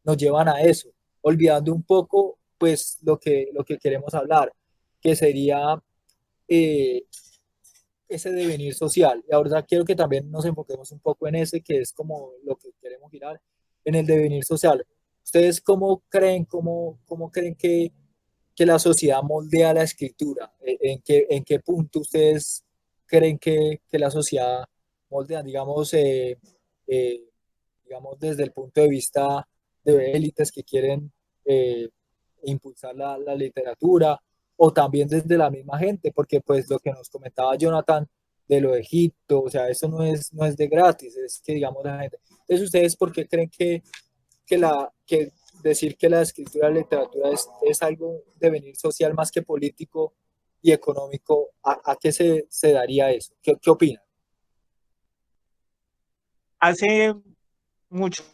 nos llevan a eso, olvidando un poco pues lo que queremos hablar, que sería eh, ese devenir social. Y ahora quiero que también nos enfoquemos un poco en ese, que es como lo que queremos girar, en el devenir social. ¿Ustedes cómo creen que la sociedad moldea la escritura? En qué punto ustedes creen que la sociedad moldea, eh, digamos, desde el punto de vista de élites que quieren eh, impulsar la literatura, o también desde la misma gente, porque pues lo que nos comentaba Jonathan de lo de Egipto, o sea, eso no es de gratis, es que digamos la gente. Entonces, ¿ustedes por qué creen que decir que la escritura y la literatura es algo de venir social más que político y económico? A qué se daría eso? Qué opinan? Hace muchos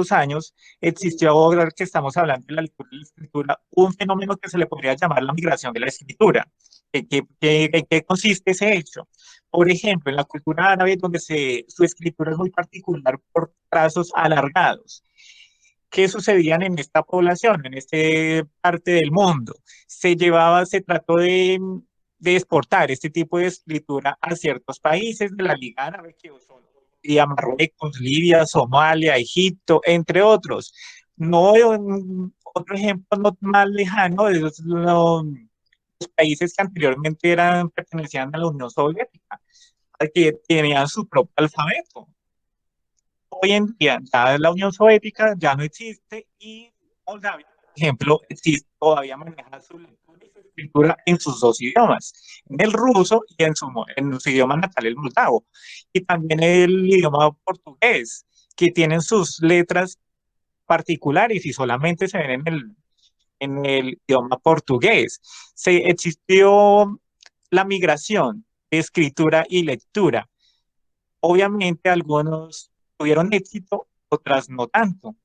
años existió, ahora que estamos hablando de la lectura y la escritura, un fenómeno que se le podría llamar la migración de la escritura. ¿En qué consiste ese hecho? Por ejemplo, en la cultura árabe, donde su escritura es muy particular por trazos alargados. ¿Qué sucedían en esta población, en esta parte del mundo? Se trató de exportar este tipo de escritura a ciertos países de la Liga Árabe, que son y a Marruecos, Libia, Somalia, Egipto, entre otros. No, otro ejemplo no más lejano de los países que anteriormente pertenecían a la Unión Soviética, que tenían su propio alfabeto. Hoy en día ya la Unión Soviética ya no existe y Moldavia, por ejemplo, existe, todavía maneja su lectura y su escritura en sus dos idiomas, en el ruso y en su idioma natal, el moldavo, y también el idioma portugués, que tienen sus letras particulares y solamente se ven en el idioma portugués. Existió la migración de escritura y lectura. Obviamente algunos tuvieron éxito, otras no tanto,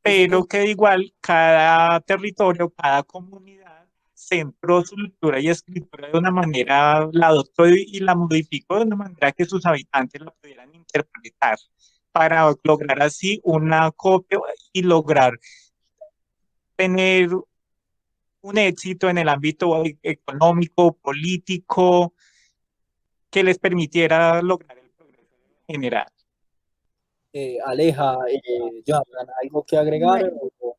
pero que igual cada territorio, cada comunidad centró su lectura y escritura de una manera, la adoptó y la modificó de una manera que sus habitantes la pudieran interpretar para lograr así una copia y lograr tener un éxito en el ámbito económico, político, que les permitiera lograr el progreso general. Aleja, Jonathan, ¿algo que agregar? Bueno,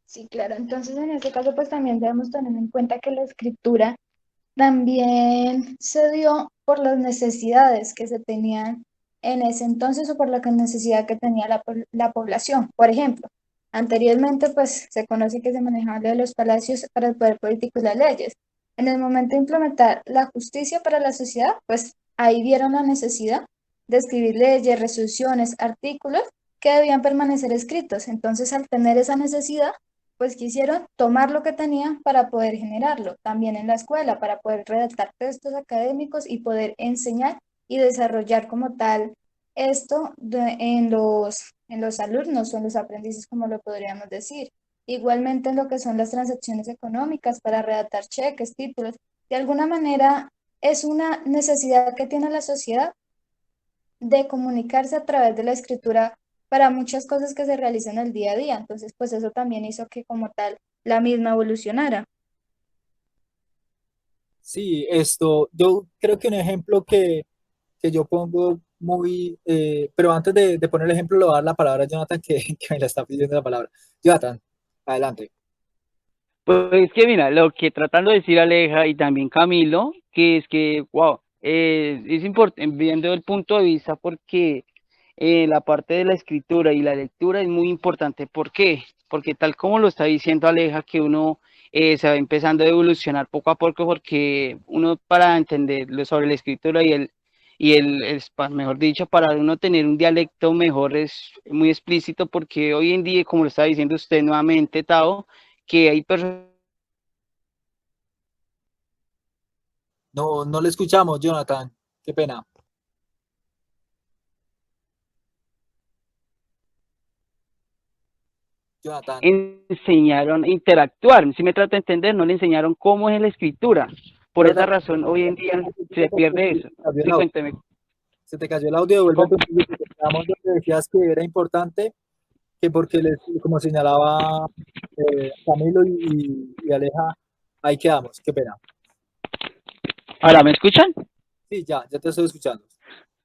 sí, claro. Entonces, en este caso, pues también debemos tener en cuenta que la escritura también se dio por las necesidades que se tenían en ese entonces o por la necesidad que tenía la población. Por ejemplo, anteriormente pues se conoce que se manejaba lo de los palacios para el poder político y las leyes. En el momento de implementar la justicia para la sociedad, pues ahí vieron la necesidad de escribir leyes, resoluciones, artículos que debían permanecer escritos. Entonces, al tener esa necesidad, pues quisieron tomar lo que tenían para poder generarlo, también en la escuela, para poder redactar textos académicos y poder enseñar y desarrollar como tal esto en los alumnos o en los aprendices, como lo podríamos decir. Igualmente en lo que son las transacciones económicas para redactar cheques, títulos. De alguna manera es una necesidad que tiene la sociedad de comunicarse a través de la escritura para muchas cosas que se realizan el día a día. Entonces, pues eso también hizo que como tal la misma evolucionara. Sí, esto, yo creo que un ejemplo que yo pongo muy, pero antes de poner el ejemplo, le voy a dar la palabra a Jonathan, que me la está pidiendo la palabra. Jonathan, adelante. Pues que mira, lo que tratando de decir Aleja y también Camilo, que es que, wow, es importante, viendo el punto de vista, porque la parte de la escritura y la lectura es muy importante. ¿Por qué? Porque tal como lo está diciendo Aleja, que uno se va empezando a evolucionar poco a poco, porque uno para entender lo sobre la escritura mejor dicho, para uno tener un dialecto mejor es muy explícito, porque hoy en día, como lo está diciendo usted nuevamente, Tao, que hay personas. No le escuchamos, Jonathan. Qué pena. Jonathan. Enseñaron a interactuar, si me trata de entender, no le enseñaron cómo es la escritura. Por esa Jonathan, razón, hoy en día se pierde eso. cayó el Sí, audio. cuénteme. Se te cayó el audio, devuelve ¿Cómo? tu quedamos donde decías que era importante, que porque como señalaba Camilo y Aleja, ahí quedamos, qué pena. Ahora, ¿me escuchan? Sí, ya te estoy escuchando.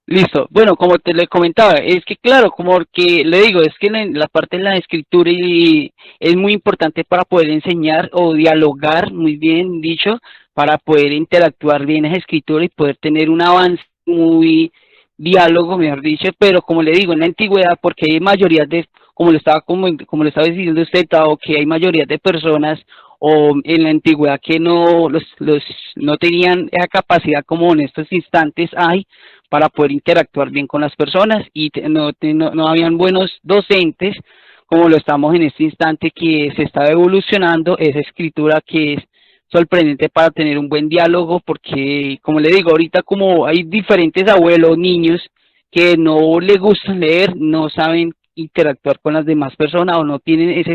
Listo. Bueno, como te le comentaba, es que claro, como que le digo, es que la parte de la escritura es muy importante para poder enseñar o dialogar, muy bien dicho, para poder interactuar bien esa escritura y poder tener un avance muy diálogo, mejor dicho, pero como le digo, en la antigüedad, porque hay mayoría de, como lo estaba diciendo usted, Tao, que hay mayoría de personas o en la antigüedad que no tenían esa capacidad como en estos instantes hay para poder interactuar bien con las personas y no habían buenos docentes como lo estamos en este instante que se está evolucionando esa escritura que es sorprendente para tener un buen diálogo porque como le digo ahorita como hay diferentes abuelos, niños que no les gusta leer, no saben interactuar con las demás personas o no tienen esa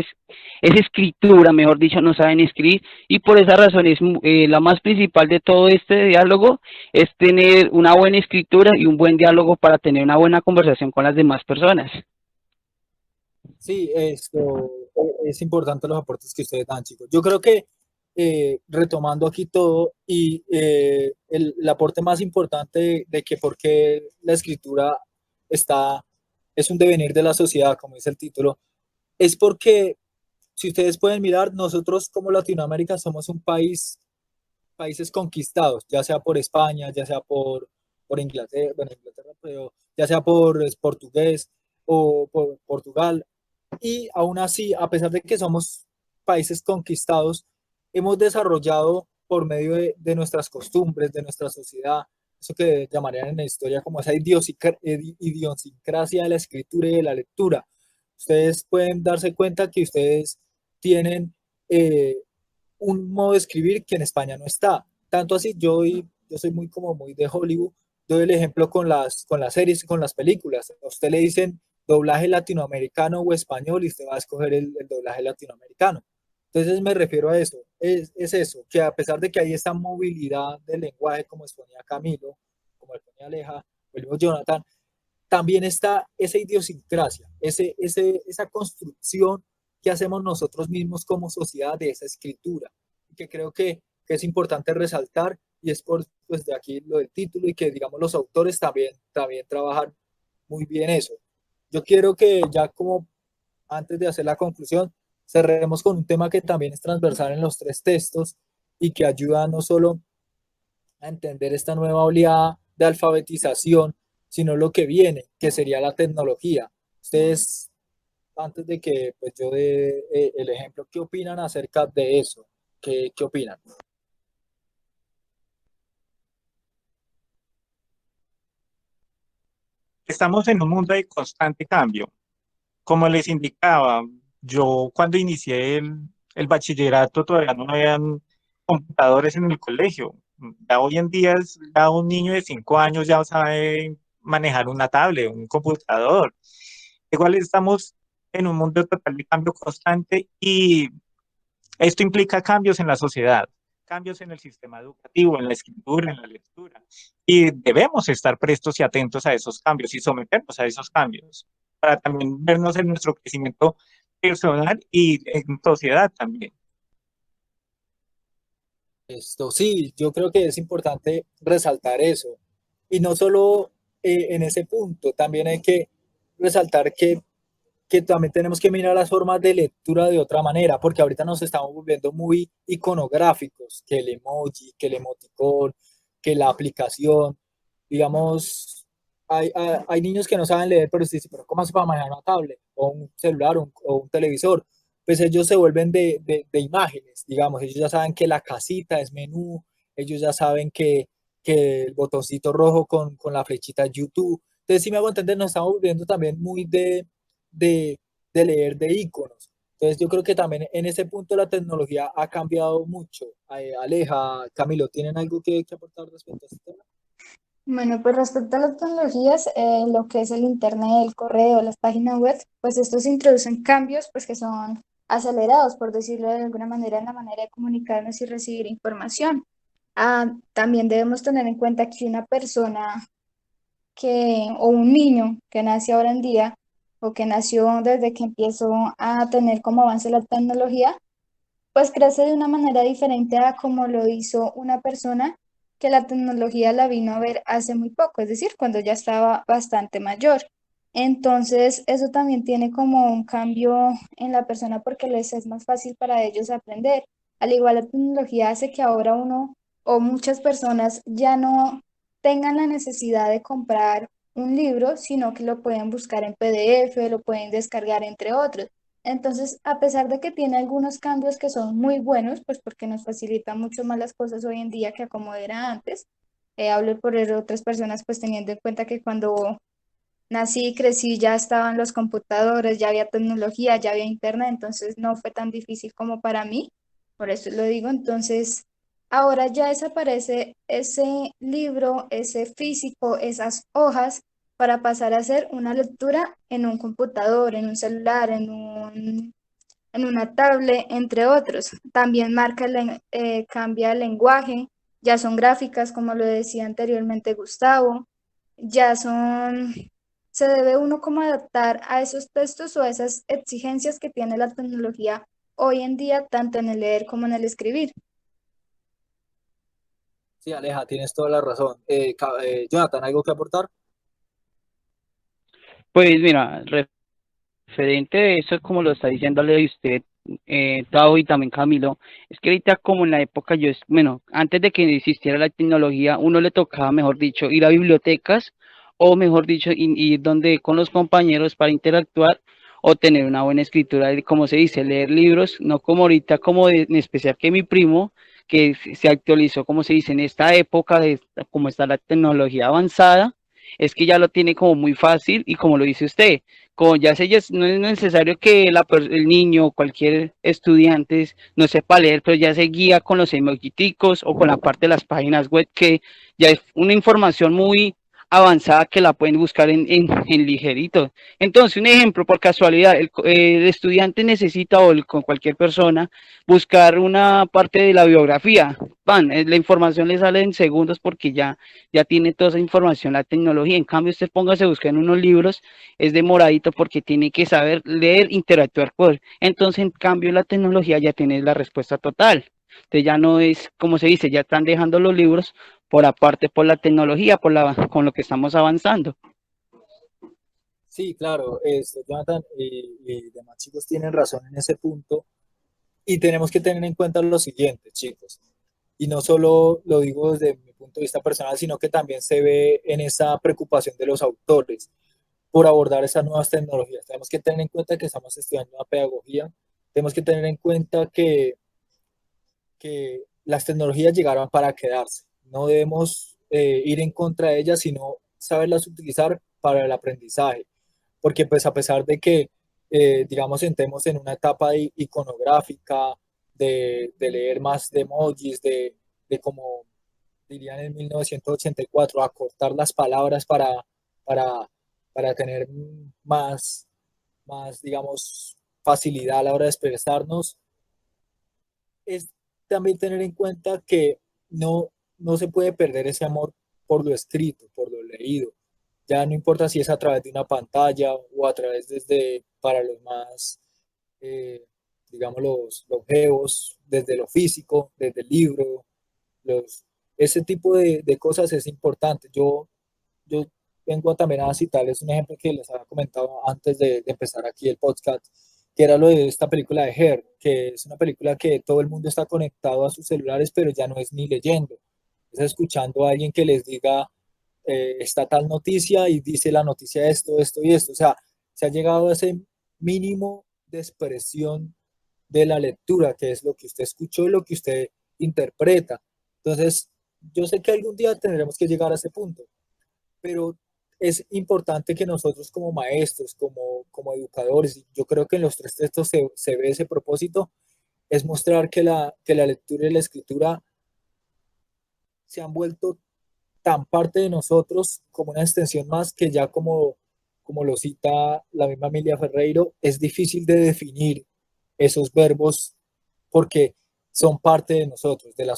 escritura, mejor dicho, no saben escribir y por esa razón es la más principal de todo este diálogo es tener una buena escritura y un buen diálogo para tener una buena conversación con las demás personas. Sí, esto es importante los aportes que ustedes dan, chicos. Yo creo que retomando aquí todo y el aporte más importante de que por qué la escritura está, es un devenir de la sociedad, como dice el título, es porque si ustedes pueden mirar, nosotros como Latinoamérica somos un países conquistados, ya sea por España, ya sea por Inglaterra, bueno, Inglaterra, pero ya sea por portugués o por Portugal. Y aún así, a pesar de que somos países conquistados, hemos desarrollado por medio de nuestras costumbres, de nuestra sociedad, eso que llamarían en la historia como esa idiosincrasia de la escritura y de la lectura. Ustedes pueden darse cuenta que ustedes tienen un modo de escribir que en España no está. Tanto así, yo soy muy como muy de Hollywood, doy el ejemplo con las series y con las películas. A usted le dicen doblaje latinoamericano o español y usted va a escoger el doblaje latinoamericano. Entonces me refiero a eso, es eso, que a pesar de que hay esta movilidad del lenguaje, como exponía Camilo, como exponía Aleja, o el mismo Jonathan, también está esa idiosincrasia, esa construcción que hacemos nosotros mismos como sociedad de esa escritura, que creo que es importante resaltar y es por pues, de aquí lo del título y que digamos los autores también trabajan muy bien eso. Yo quiero que ya como antes de hacer la conclusión, cerremos con un tema que también es transversal en los tres textos y que ayuda no solo a entender esta nueva oleada de alfabetización, sino lo que viene, que sería la tecnología. Ustedes, antes de que pues, yo dé el ejemplo, ¿qué opinan acerca de eso? ¿Qué opinan? Estamos en un mundo de constante cambio. Como les indicaba, yo cuando inicié el bachillerato todavía no habían computadores en el colegio. Ya hoy en día ya un niño de 5 años ya sabe manejar una tablet, un computador. Igual estamos en un mundo total de cambio constante y esto implica cambios en la sociedad, cambios en el sistema educativo, en la escritura, en la lectura. Y debemos estar prestos y atentos a esos cambios y someternos a esos cambios para también vernos en nuestro crecimiento personal y en sociedad también. Esto sí, yo creo que es importante resaltar eso. Y no solo en ese punto, también hay que resaltar que también tenemos que mirar las formas de lectura de otra manera, porque ahorita nos estamos volviendo muy iconográficos, que el emoji, que el emoticón, que la aplicación, digamos, hay niños que no saben leer, pero usted dice, pero ¿cómo hace para manejar una tablet o un celular o un televisor? Pues ellos se vuelven de imágenes, digamos, ellos ya saben que la casita es menú, ellos ya saben que el botoncito rojo con la flechita es YouTube. Entonces, si me hago entender, nos estamos volviendo también muy de, de leer de iconos. Entonces yo creo que también en ese punto la tecnología ha cambiado mucho. Aleja, Camilo, ¿tienen algo que aportar respecto a este tema? Bueno, pues respecto a las tecnologías, lo que es el internet, el correo, las páginas web, pues estos introducen cambios pues que son acelerados, por decirlo de alguna manera, en la manera de comunicarnos y recibir información. También debemos tener en cuenta que una persona o un niño que nace ahora en día, o que nació desde que empezó a tener como avance la tecnología, pues crece de una manera diferente a como lo hizo una persona que la tecnología la vino a ver hace muy poco, es decir, cuando ya estaba bastante mayor. Entonces, eso también tiene como un cambio en la persona porque les es más fácil para ellos aprender. Al igual, la tecnología hace que ahora uno o muchas personas ya no tengan la necesidad de comprar un libro, sino que lo pueden buscar en PDF, lo pueden descargar, entre otros. Entonces, a pesar de que tiene algunos cambios que son muy buenos, pues porque nos facilita mucho más las cosas hoy en día que a como era antes, hablo por otras personas, pues teniendo en cuenta que cuando nací y crecí ya estaban los computadores, ya había tecnología, ya había internet, entonces no fue tan difícil como para mí, por eso lo digo. Entonces, ahora ya desaparece ese libro, ese físico, esas hojas, para pasar a hacer una lectura en un computador, en un celular, en una tablet, entre otros. También cambia el lenguaje, ya son gráficas, como lo decía anteriormente Gustavo, ya son, se debe uno como adaptar a esos textos o a esas exigencias que tiene la tecnología hoy en día, tanto en el leer como en el escribir. Sí, Aleja, tienes toda la razón. Jonathan, ¿algo que aportar? Pues mira, referente de eso, como lo está diciéndole usted, Tao y también Camilo, es que ahorita como en la época bueno, antes de que existiera la tecnología, uno le tocaba, mejor dicho, ir a bibliotecas o mejor dicho, ir donde con los compañeros para interactuar o tener una buena escritura, como se dice, leer libros, no como ahorita, en especial que mi primo, que se actualizó, como se dice, en esta época como está la tecnología avanzada, es que ya lo tiene como muy fácil y como lo dice usted, como ya sé, no es necesario que el niño o cualquier estudiante no sepa leer, pero ya se guía con los emojiticos o con la parte de las páginas web que ya es una información muy avanzada que la pueden buscar en ligerito. Entonces, un ejemplo, por casualidad, el estudiante necesita con cualquier persona buscar una parte de la biografía. La información le sale en segundos porque ya tiene toda esa información la tecnología. En cambio, usted póngase a buscar en unos libros, es demoradito porque tiene que saber leer, interactuar con él. Entonces, en cambio, la tecnología ya tiene la respuesta total. Entonces ya no es, como se dice, ya están dejando los libros por aparte por la tecnología, con lo que estamos avanzando. Sí, claro, Jonathan y demás chicos tienen razón en ese punto. Y tenemos que tener en cuenta lo siguiente, chicos. Y no solo lo digo desde mi punto de vista personal, sino que también se ve en esa preocupación de los autores por abordar esas nuevas tecnologías. Tenemos que tener en cuenta que estamos estudiando una pedagogía, tenemos que tener en cuenta que las tecnologías llegaron para quedarse. No debemos ir en contra de ellas, sino saberlas utilizar para el aprendizaje. Porque pues a pesar de que, digamos, entremos en una etapa iconográfica, de leer más de emojis, de como dirían en 1984, acortar las palabras para, para tener más, digamos, facilidad a la hora de expresarnos, es también tener en cuenta que no se puede perder ese amor por lo escrito, por lo leído. Ya no importa si es a través de una pantalla o a través desde para los más, eh, digamos, los longevos, desde lo físico, desde el libro, ese tipo de cosas es importante. Yo vengo también a citarles un ejemplo que les había comentado antes de empezar aquí el podcast, que era lo de esta película de Her, que es una película que todo el mundo está conectado a sus celulares, pero ya no es ni leyendo, es escuchando a alguien que les diga, está tal noticia y dice la noticia esto, esto y esto. O sea, se ha llegado a ese mínimo de expresión de la lectura, que es lo que usted escuchó y lo que usted interpreta. Entonces, yo sé que algún día tendremos que llegar a ese punto, pero es importante que nosotros como maestros, como educadores, y yo creo que en los tres textos se ve ese propósito, es mostrar que la lectura y la escritura se han vuelto tan parte de nosotros como una extensión más que ya como lo cita la misma Emilia Ferreiro, es difícil de definir esos verbos porque son parte de nosotros, de las